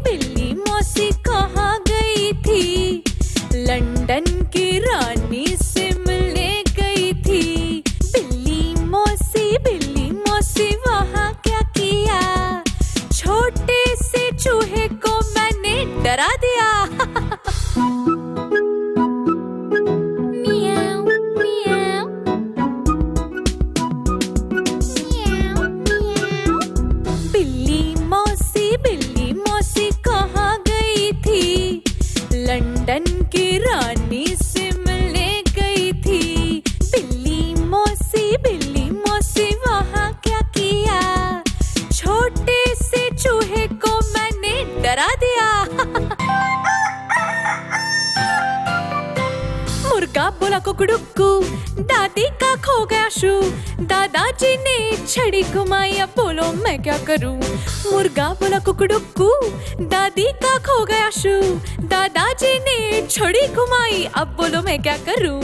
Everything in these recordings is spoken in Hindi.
बिल्ली मौसी कहाँ गई थी? लंदन की रानी से मिलने गई थी। बिल्ली मौसी वहाँ क्या किया? छोटे से चूहे को मैंने डरा दिया। बिल्ली मौसी कहाँ गई थी? लंदन की रानी से मिलने गई थी। बिल्ली मौसी वहाँ क्या किया? छोटे से चूहे को मैंने डरा दिया। मुर्गा बोला कुकड़ुक्कू, दादी का खो गया शू। दादाजी ने छड़ी घुमाई, अब बोलो मैं क्या करूं? मुर्गा बोला कुकड़ुक्कू, दादी का खो गया शू। दादाजी ने छड़ी घुमाई, अब बोलो मैं क्या करूं?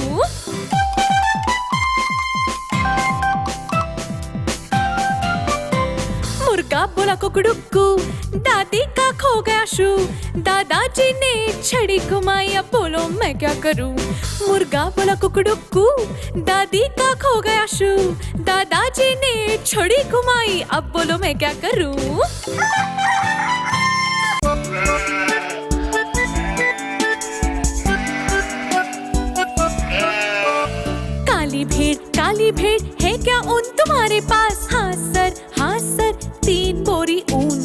मुर्गा बोला कुकड़ुक्कू, दादी का खो गया शू। दादाजी ने छड़ी घुमाई, अब बोलो मैं क्या करूं? मुर्गा बोला कुकड़ुक्कू, दादी का खो गया शू। दादाजी ने छड़ी घुमाई, अब बोलो मैं क्या करूं? काली भेड़ है क्या ऊन तुम्हारे पास? हाँ सर 3 बोरी ऊन।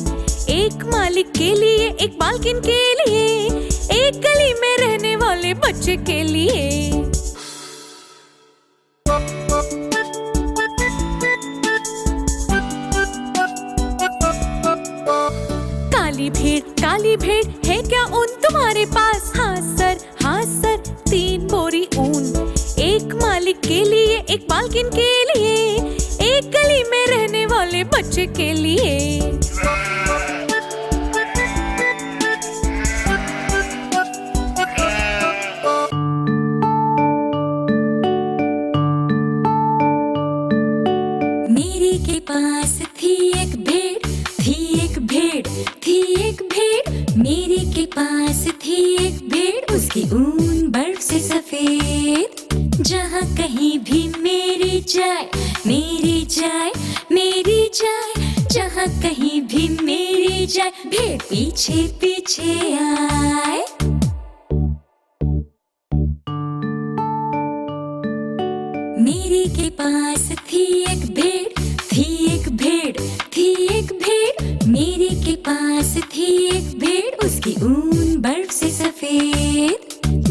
एक मालिक के लिए, एक मालकिन के लिए, एक गली में रहने वाले बच्चे के लिए। काली भेड़ है क्या ऊन तुम्हारे पास? हाँ सर 3 बोरी ऊन। एक मालिक के लिए, एक मालकिन के लिए, एक गली में रहने वाले बच्चे के लिए। मेरे के पास थी एक भेड़, मेरे के पास थी एक भेड़। उसकी ऊन बर्फ से सफेद। जहाँ कहीं भी मेरी जाए, जहाँ कहीं भी मेरी जाए, भेड़ पीछे पीछे आए। मेरे के पास थी एक भेड़, मेरे के पास थी एक भेड़। उसकी ऊन बर्फ से सफेद।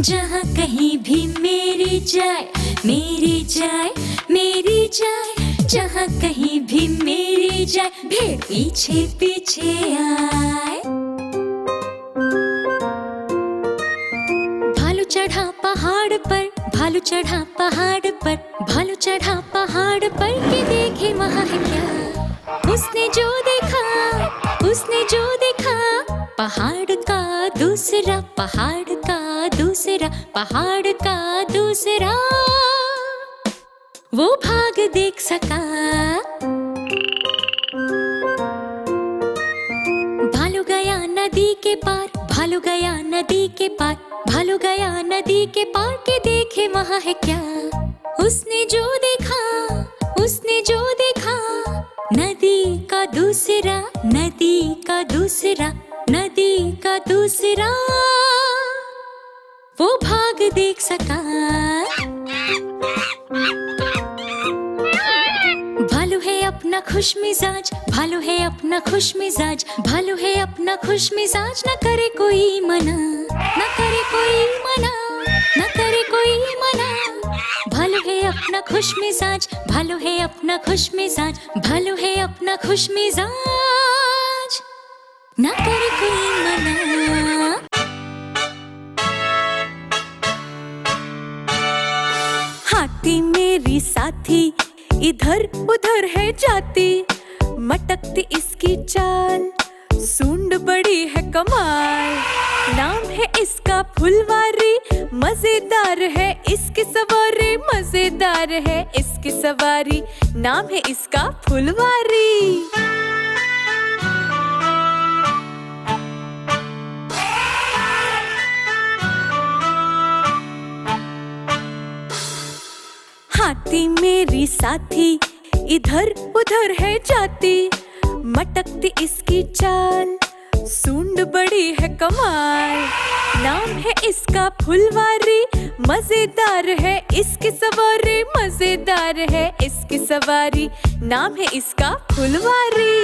जहाँ कहीं भी मेरी जाए, जहाँ कहीं भी मेरी जाए, भेड़ पीछे पीछे आए। भालू चढ़ा पहाड़ पर, भालू चढ़ा पहाड़ पर के देखे वहाँ है क्या? उसने जो देखा, पहाड़ का दूसरा, वो भाग देख सका। भालू गया नदी के पार, भालू गया नदी के पार के देखे वहाँ है क्या? उसने जो देखा, नदी का दूसरा, वो भाग देख सका। भालू है अपना खुश मिजाज, न करे कोई मना, भालू है अपना खुश मिजाज, भालू है अपना खुश मिजाज, न करे कोई मना। हाथी मेरी साथी, इधर उधर है जाती, मटकती इसकी चाल, सूंड बड़ी है कमाल, नाम है इसका फुलवारी। मजेदार है इसकी सवारी, मजेदार है इसकी सवारी, नाम है इसका फुलवारी। हाथी मेरी साथी, इधर उधर है जाती, मटकती इसकी चाल, सूंड बड़ी है कमाल, नाम है इसका फुलवारी। मजेदार है इसकी सवारी, मजेदार है इसकी सवारी, नाम है इसका फुलवारी।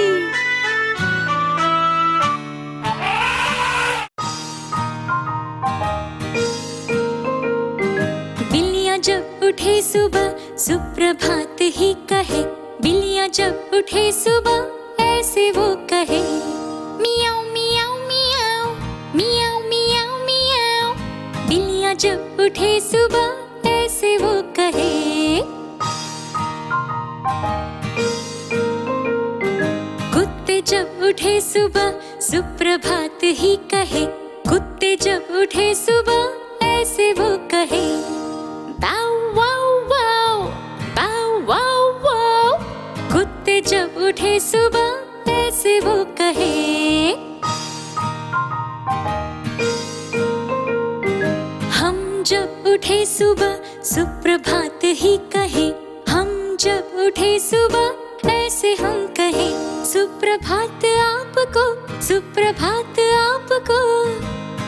बिल्लियाँ जब उठे सुबह सुप्रभात ही कहे, बिल्लियाँ जब उठे सुबह ऐसे वो कहे, मियाऊ मियाऊ मियाऊ मियाऊ मियाऊ मियाऊ। बिल्लियाँ जब उठे सुबह ऐसे वो कहे। कुत्ते जब उठे सुबह सुप्रभात ही कहे, कुत्ते जब उठे सुबह ऐसे वो कहे, बाऊ वाऊ वाऊ बाऊ वाऊ वाऊ। कुत्ते जब उठे सुबह ऐसे वो कहे। हम जब उठे सुबह सुप्रभात ही कहे, हम जब उठे सुबह ऐसे हम कहे, सुप्रभात आपको, सुप्रभात आपको।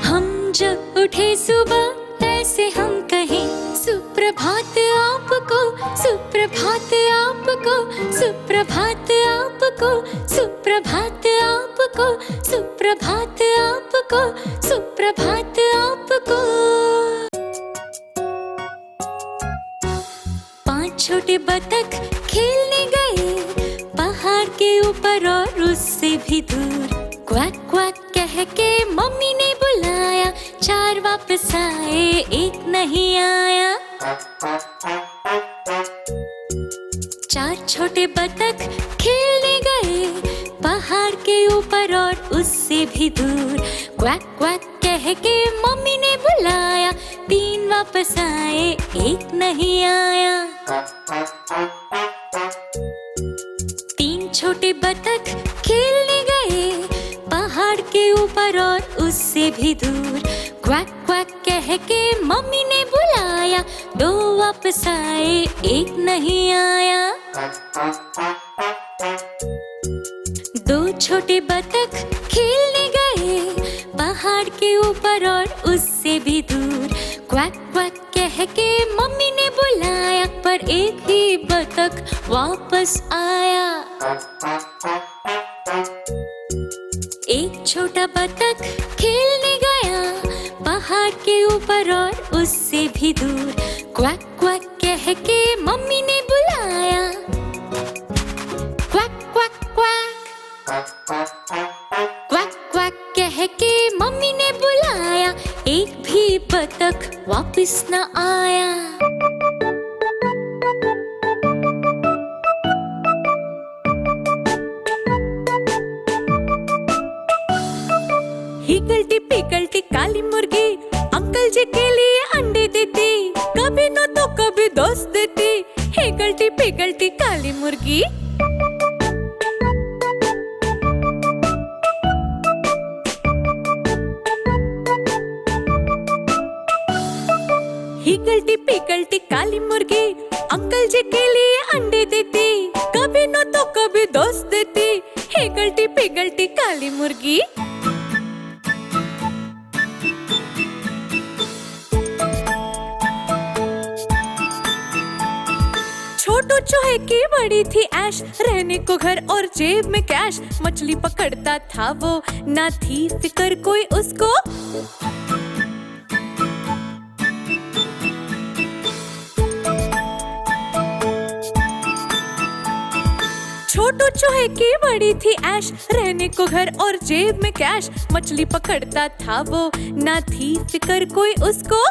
हम जब उठे सुबह ऐसे हम कहे, सुप्रभात आपको, सुप्रभात आपको, सुप्रभात आपको, सुप्रभात आपको, सुप्रभात आपको, सुप्रभात आपको। पांच छोटे बतख खेलने गए पहाड़ के ऊपर और उससे भी दूर। क्वैक क्वैक कह के मम्मी ने बुलाया, चार वापस आए एक नहीं आया। चार छोटे बतख खेलने गए पहाड़ के ऊपर और उससे भी दूर। क्वैक क्वैक कह के मम्मी ने बुलाया, तीन वापस आए एक नहीं आया। तीन छोटे बतख खेलने गए पहाड़ के ऊपर और उससे भी दूर। क्वैक क्वैक कह के मम्मी ने बुलाया, दो वापस आए एक नहीं आया। दो छोटे बतख खेलने गए पहाड़ के ऊपर और उससे भी दूर। क्वैक क्वैक कह के मम्मी ने बुलाया, पर एक ही बतख वापस आया। एक छोटा बतख खेलने गया पहाड़ के ऊपर और उससे भी दूर। क्वैक क्वैक कह के मम्मी ने बुलाया, quack quack quack. Quack quack कह के मम्मी ने बुलाया, एक भी बतख वापस न आया। हिगलती पिघलती काली मुर्गी अंकल जी के लिए अंडे देती, कभी न तो कभी दोस्त देती। हिगलती पिघलती काली मुर्गी। हिगलती पिघलती काली मुर्गी अंकल जी के लिए अंडे देती, कभी न तो कभी दोस्त देती। हिगलती पिघलती काली मुर्गी। छोटू चूहे की बड़ी थी ऐश, रहने को घर और जेब में कैश। मछली पकड़ता था वो, ना थी फिक्र कोई उसको। छोटू चूहे की बड़ी थी ऐश, रहने को घर और जेब में कैश। मछली पकड़ता था वो, ना थी फिक्र कोई उसको।